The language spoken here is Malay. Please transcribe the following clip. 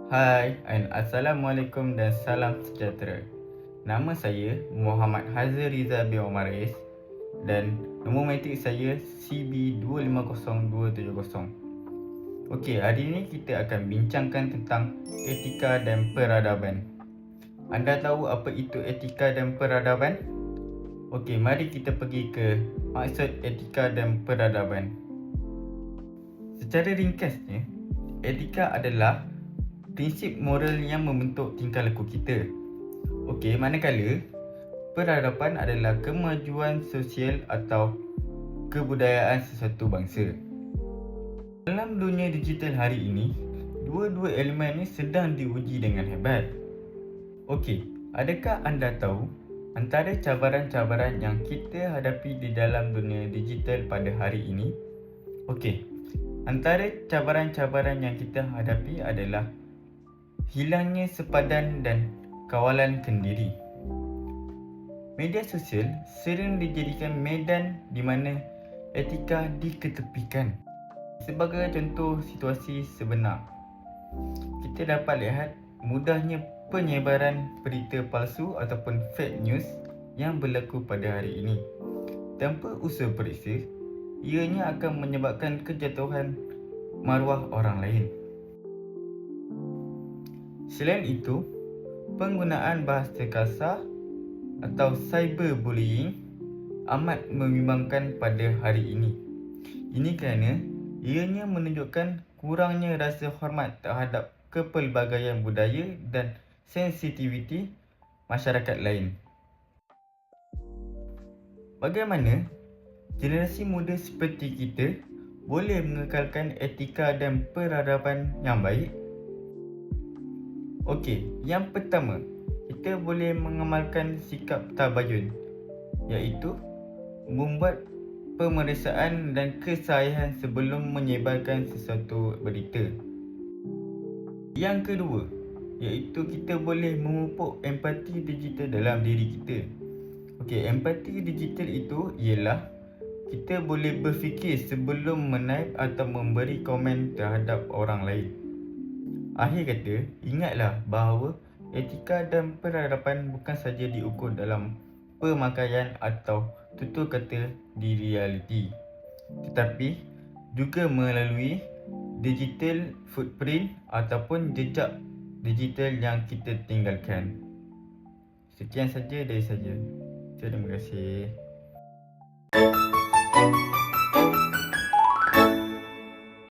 Hai, Assalamualaikum dan salam sejahtera. Nama saya Muhammad Hazir Riza bin Omaris dan nombor matrik saya CB250270. Okey, hari ini kita akan bincangkan tentang etika dan peradaban. Anda tahu apa itu etika dan peradaban? Okey, mari kita pergi ke maksud etika dan peradaban. Secara ringkasnya, etika adalah prinsip moral yang membentuk tingkah laku kita. Okey, manakala peradaban adalah kemajuan sosial atau kebudayaan sesuatu bangsa. Dalam dunia digital hari ini, dua-dua elemen ini sedang diuji dengan hebat. Okey, adakah anda tahu antara cabaran-cabaran yang kita hadapi di dalam dunia digital pada hari ini? Okey, antara cabaran-cabaran yang kita hadapi adalah hilangnya sepadan dan kawalan kendiri. Media sosial sering dijadikan medan di mana etika diketepikan. Sebagai contoh situasi sebenar, kita dapat lihat mudahnya penyebaran berita palsu ataupun fake news yang berlaku pada hari ini. Tanpa usaha periksa, ianya akan menyebabkan kejatuhan maruah orang lain. Selain itu, penggunaan bahasa kasar atau cyberbullying amat membimbangkan pada hari ini. Ini kerana ianya menunjukkan kurangnya rasa hormat terhadap kepelbagaian budaya dan sensitiviti masyarakat lain. Bagaimana generasi muda seperti kita boleh mengekalkan etika dan peradaban yang baik? Okey, yang pertama, kita boleh mengamalkan sikap tabayun, iaitu membuat pemeriksaan dan kesahihan sebelum menyebarkan sesuatu berita. Yang kedua, iaitu kita boleh memupuk empati digital dalam diri kita. Okey, empati digital itu ialah kita boleh berfikir sebelum menaip atau memberi komen terhadap orang lain. Akhir kata, ingatlah bahawa etika dan peradaban bukan saja diukur dalam pemakaian atau tutur kata di realiti, tetapi juga melalui digital footprint ataupun jejak digital yang kita tinggalkan. Sekian saja dari saya. Terima kasih.